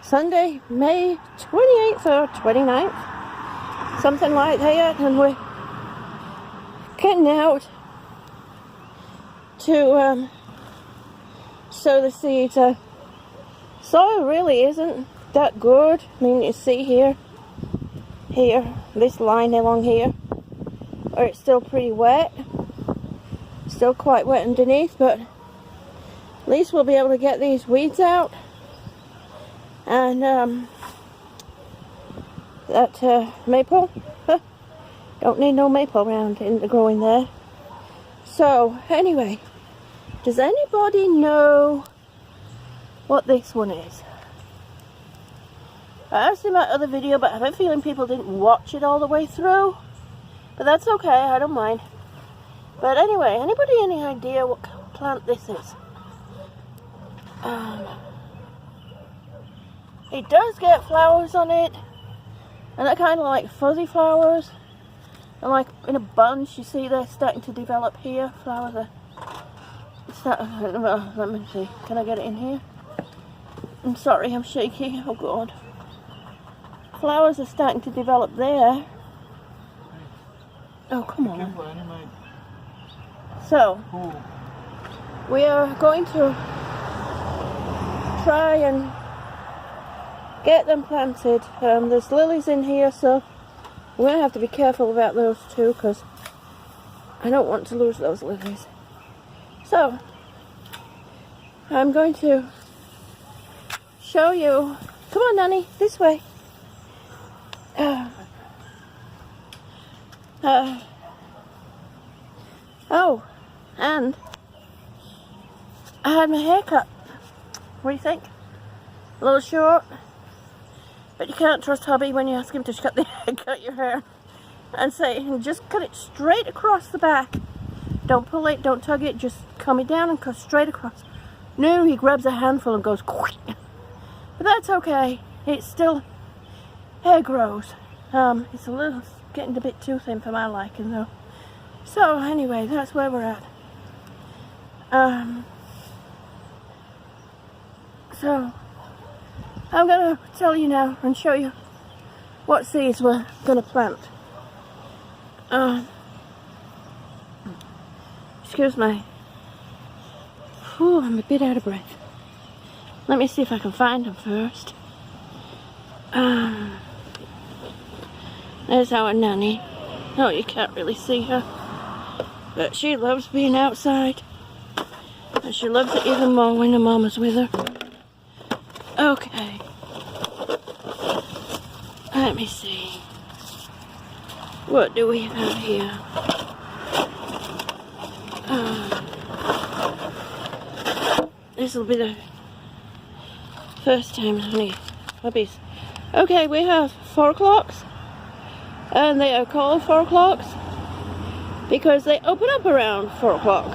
Sunday, May 28th or 29th, something like that, and we're getting out to sow the seeds. Soil really isn't that good. I mean, you see here, this line along here, where it's still pretty wet, still quite wet underneath, but at least we'll be able to get these weeds out. And that maple, don't need no maple around in the growing there. So anyway, does anybody know what this one is? I asked in my other video, but I have a feeling people didn't watch it all the way through. But that's okay, I don't mind. But anyway, anybody any idea what plant this is? It does get flowers on it, and they're kind of like fuzzy flowers, and like in a bunch. You see they're starting to develop here. Flowers are let me see, can I get it in here? I'm sorry, I'm shaky. Oh god. Flowers are starting to develop there. Oh, come on. So we are going to try and get them planted. There's lilies in here, so we're going to have to be careful about those too, because I don't want to lose those lilies. So I'm going to show you. Come on, Nanny, this way. Oh, and I had my hair cut. What do you think? A little short, but you can't trust hubby when you ask him to cut your hair, and say, just cut it straight across the back. Don't pull it, don't tug it, just comb it down and cut straight across. No, he grabs a handful and goes quick. But that's okay. It's still, hair grows. It's getting a bit too thin for my liking though. So anyway, that's where we're at. So I'm gonna tell you now and show you what seeds we're gonna plant. Excuse me. Whew, I'm a bit out of breath. Let me see if I can find them first. There's our Nanny. Oh, you can't really see her, but she loves being outside, and she loves it even more when her mama's with her. Okay, let me see. What do we have here? This will be the first time honey hubbies. Okay, we have 4 o'clocks, and they are called 4 o'clocks because they open up around 4 o'clock.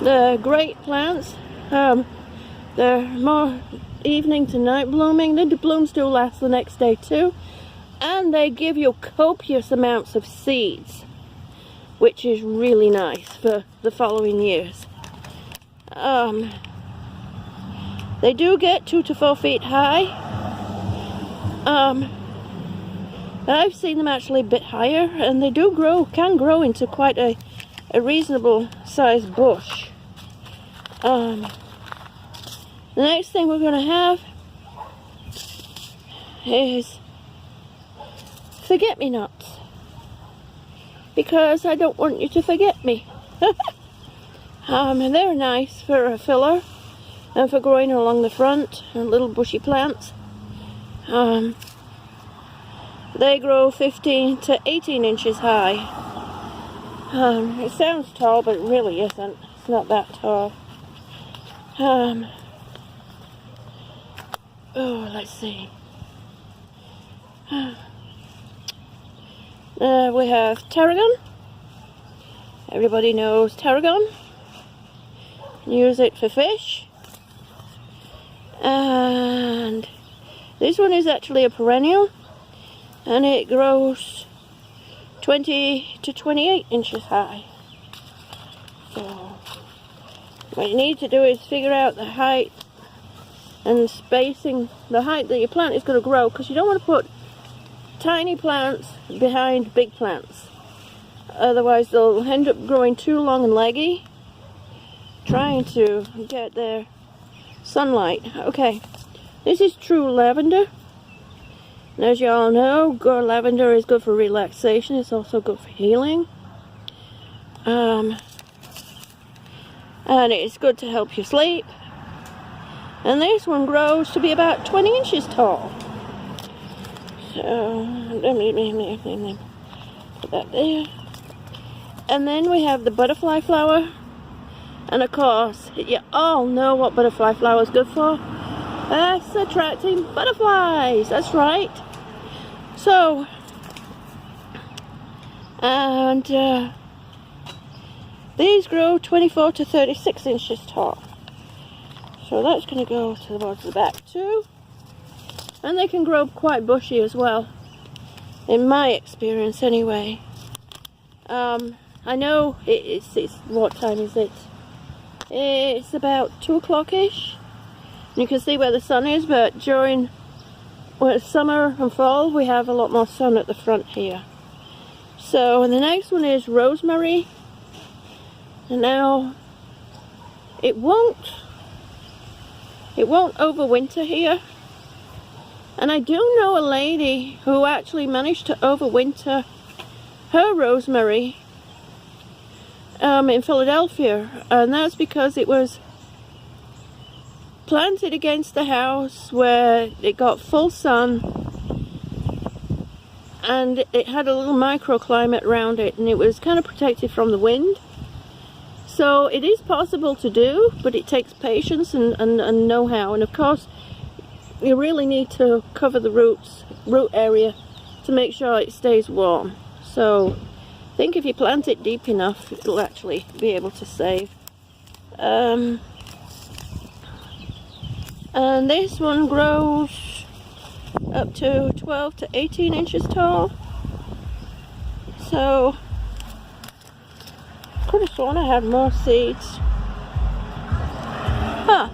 The great plants, they're more evening to night blooming. The blooms do last the next day too, and they give you copious amounts of seeds, which is really nice for the following years. They do get 2 to 4 feet high. But I've seen them actually a bit higher, and they do can grow into quite a reasonable sized bush. The next thing we're going to have is forget-me-nots, because I don't want you to forget me. And they're nice for a filler and for growing along the front, and little bushy plants. They grow 15 to 18 inches high. It sounds tall, but it really isn't. It's not that tall. Oh, let's see. We have tarragon. Everybody knows tarragon. Use it for fish. And this one is actually a perennial, and it grows 20 to 28 inches high. So what you need to do is figure out the height and spacing the height that your plant is going to grow, because you don't want to put tiny plants behind big plants. Otherwise they'll end up growing too long and leggy, trying to get their sunlight. Okay, this is true lavender. And as you all know, lavender is good for relaxation. It's also good for healing. And it's good to help you sleep. And this one grows to be about 20 inches tall. So, put that there. And then we have the butterfly flower. And of course, you all know what butterfly flower is good for. That's attracting butterflies. That's right. So, and these grow 24 to 36 inches tall. So that's going to go towards the back too. And they can grow quite bushy as well, in my experience anyway. I know it's what time is it? It's about 2 o'clock-ish. You can see where the sun is, but during summer and fall we have a lot more sun at the front here. So, and the next one is rosemary. And now it won't overwinter here. And I do know a lady who actually managed to overwinter her rosemary in Philadelphia, and that's because it was planted against the house where it got full sun, and it had a little microclimate around it, and it was kind of protected from the wind. So it is possible to do, but it takes patience and know-how, and of course you really need to cover the root area to make sure it stays warm. So I think if you plant it deep enough, it'll actually be able to save. And this one grows up to 12 to 18 inches tall. So could have sworn I had more seeds. Huh.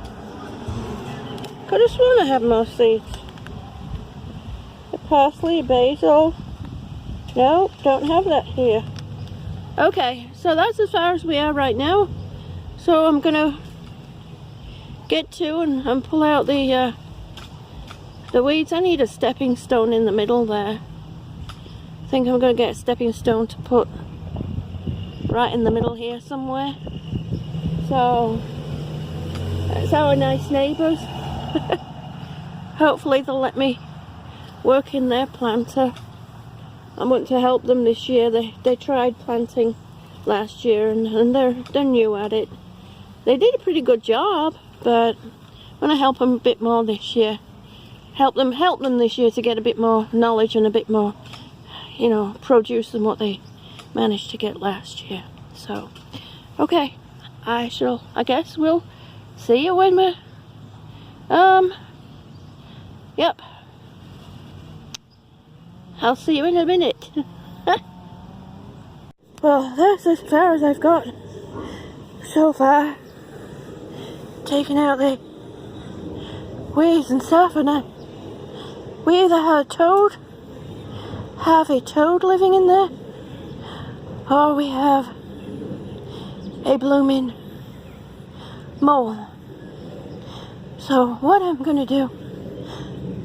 Could have sworn I had more seeds. The parsley, basil. No, don't have that here. Okay, so that's as far as we are right now. So I'm gonna get to and pull out the weeds. I need a stepping stone in the middle there. I think I'm gonna get a stepping stone to put right in the middle here somewhere. So that's our nice neighbours. Hopefully they'll let me work in their planter. I want to help them this year. They tried planting last year and they're new at it. They did a pretty good job, but I want to help them a bit more this year. Help them this year to get a bit more knowledge and a bit more, you know, produce than what they managed to get last year. So, okay, I guess we'll see you when we're, yep. I'll see you in a minute. Well, that's as far as I've got so far. Taking out the weeds and stuff, and we either have a toad living in there, or we have a blooming mole. So what I'm gonna do,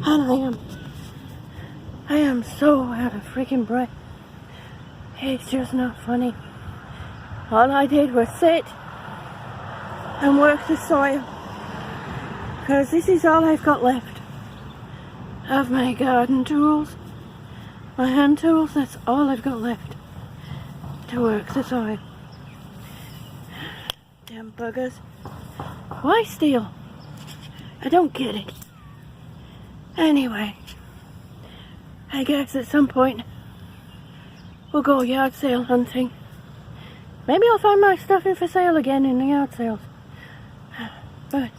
and I am so out of freaking breath. It's just not funny. All I did was sit and work the soil, because this is all I've got left of my garden tools, my hand tools. That's all I've got left to work the soil. Damn buggers. Why steal? I don't get it. Anyway, I guess at some point we'll go yard sale hunting. Maybe I'll find my stuff in for sale again in the yard sales. But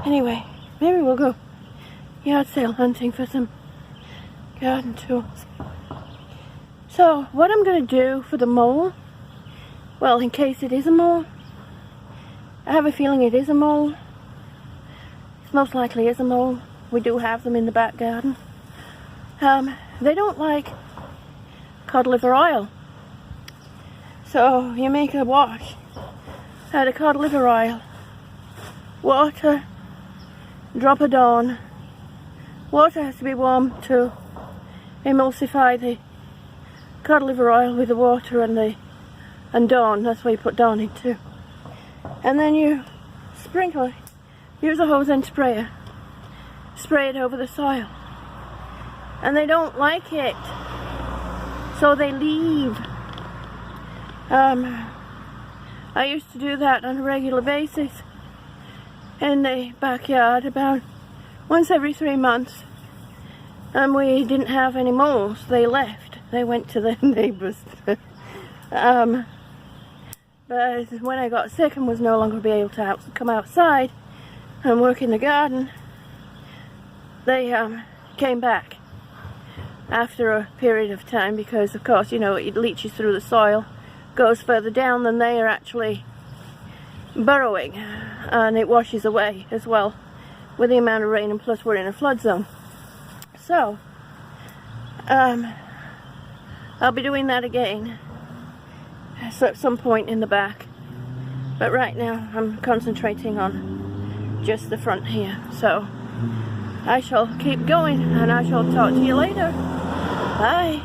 anyway, maybe we'll go yard sale hunting for some garden tools. So what I'm going to do for the mole, well, in case it is a mole, I have a feeling it is a mole. most likely is a mole. We do have them in the back garden. They don't like cod liver oil. So you make a wash out of cod liver oil, water, drop of Dawn. Water has to be warm to emulsify the cod liver oil with the water and Dawn. That's why you put Dawn into. And then you sprinkle it. Use a hose and sprayer. Spray it over the soil. And they don't like it, so they leave. I used to do that on a regular basis in the backyard about once every 3 months, and we didn't have any moles. They left. They went to their neighbours. But when I got sick and was no longer be able to come outside and work in the garden, they came back after a period of time, because of course, you know, it leaches through the soil, goes further down than they are actually burrowing, and it washes away as well with the amount of rain, and plus we're in a flood zone. So I'll be doing that again at some point in the back, but right now I'm concentrating on just the front here. So I shall keep going, and I shall talk to you later. Bye.